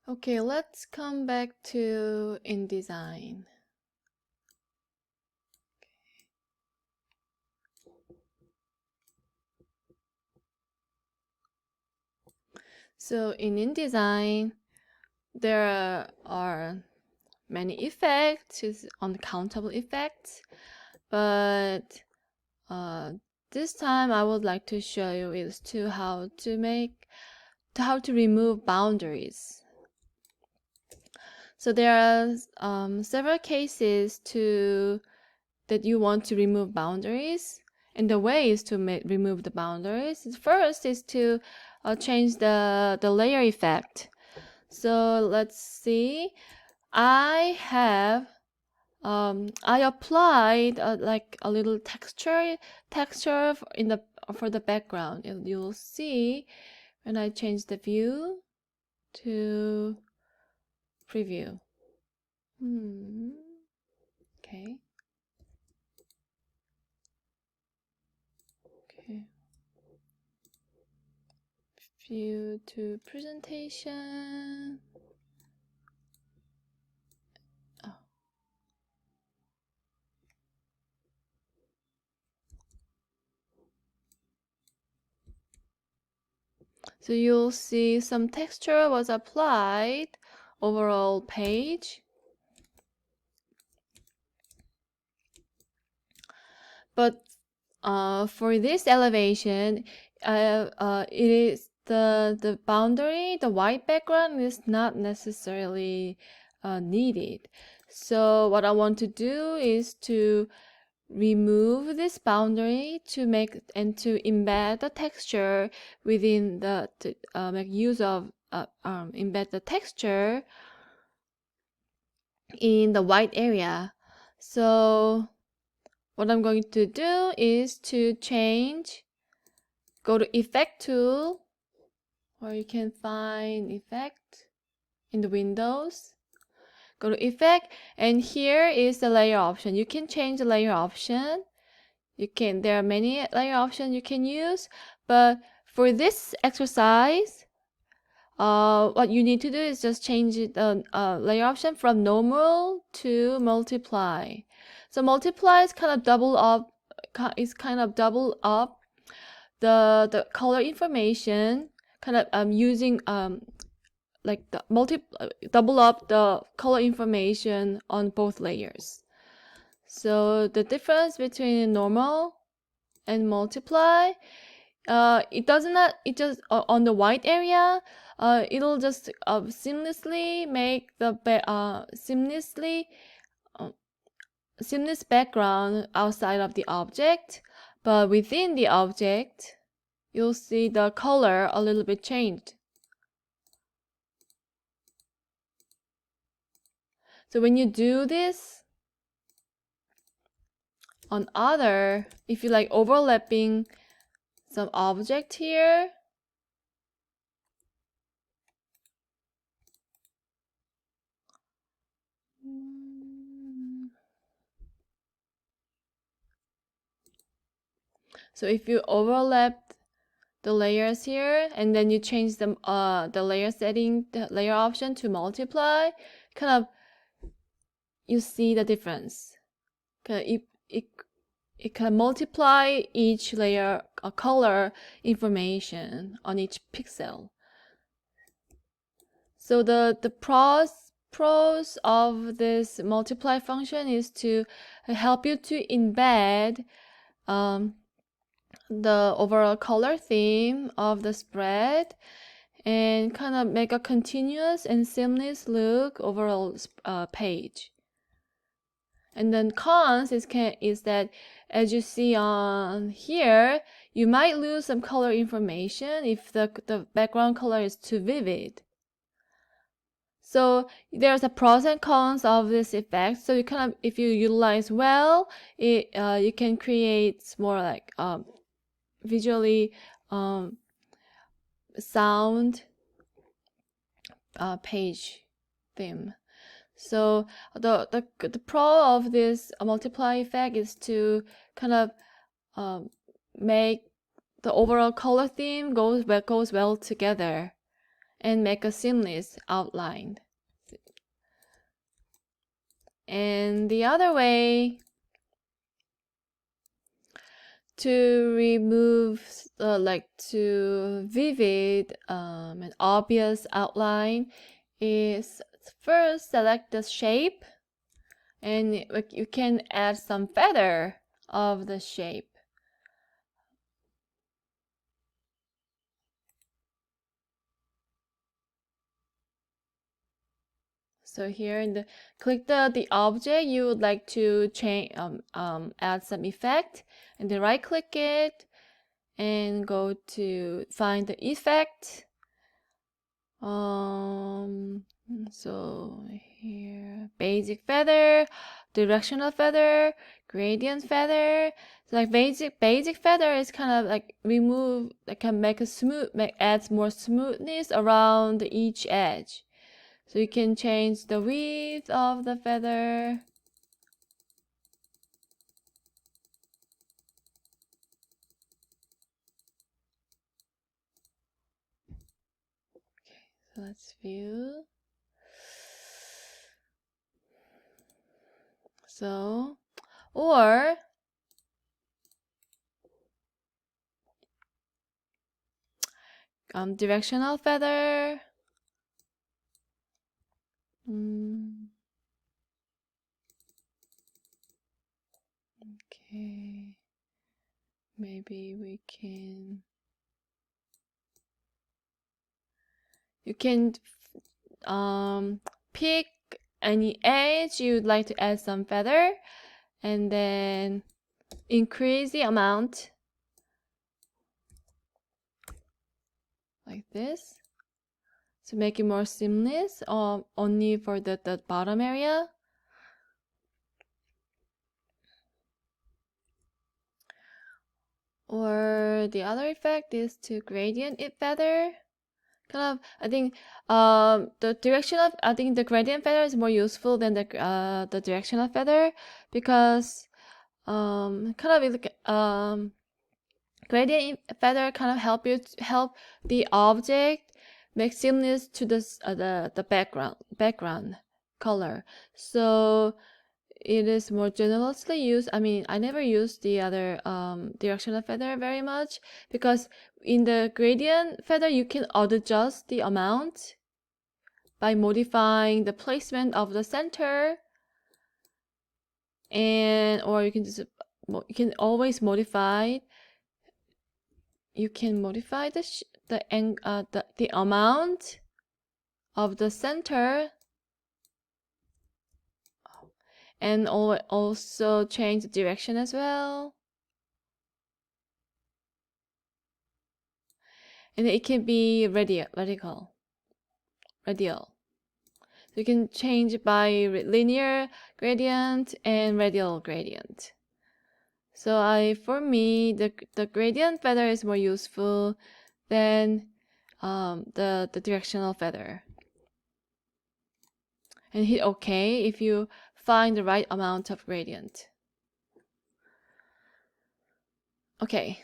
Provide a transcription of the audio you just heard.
Okay, let's come back to InDesign. So in InDesign, there are many effects, uncountable effects, but this time I would like to show you is to how to remove boundaries. So there are several cases that you want to remove boundaries, and the ways to remove the boundaries. First is to change the layer effect. So let's see. I applied like a little texture for the background. You'll see when I change the view to preview. Okay. Okay. View to presentation. Oh. So you'll see some texture was applied overall page. But for this elevation, it is the boundary, the white background is not necessarily needed. So what I want to do is to remove this boundary to make and to embed the texture within to make use of embed the texture in the white area. So what I'm going to do is to go to Effect tool, or you can find Effect in the Windows. Go to Effect, and here is the layer option. You can change the layer option. There are many layer options you can use, but for this exercise, what you need to do is just change the layer option from normal to multiply. So multiply is kind of double up the color information, kind of using like the double up the color information on both layers. So the difference between normal and multiply, it just on the white area, it'll just seamlessly make the seamless background outside of the object, but within the object you'll see the color a little bit changed. So when you do this on if you like overlapping some object here, so if you overlap the layers here and then you change the layer option to multiply, kind of you see the difference. It can multiply each layer color information on each pixel. So the pros of this multiply function is to help you to embed the overall color theme of the spread and kind of make a continuous and seamless look overall page. And then cons is that, as you see on here, you might lose some color information if the background color is too vivid. So there's a pros and cons of this effect. So you kind of, if you utilize well, you can create more like visually sound page theme. So the pro of this multiply effect is to kind of make the overall color theme goes well together, and make a seamless outline. And the other way to remove to vivid and obvious outline is first select the shape, and you can add some feather of the shape. So here in the click the object you would like to change add some effect, and then right click it and go to find the effect. So here basic feather, directional feather, gradient feather. So like basic feather is kind of like remove, that can make a adds more smoothness around each edge. So you can change the width of the feather. Okay, so let's view. So, or directional feather. Okay, maybe we can. You can pick any edge you'd like to add some feather, and then increase the amount like this to make it more seamless, only for the bottom area. Or the other effect is to gradient it feather. Kind of, I think the directional, I think the gradient feather is more useful than the directional feather, because kind of gradient feather kind of help the object make seamless to the background color. So it is more generously used. I mean, I never use the other directional feather very much, because in the gradient feather you can adjust the amount by modifying the placement of the center, and or you can just always modify. You can modify the amount of the center, and also change the direction as well. And it can be radial. So you can change by linear gradient and radial gradient. So for me, the gradient feather is more useful than the directional feather. And hit OK if you find the right amount of gradient. Okay,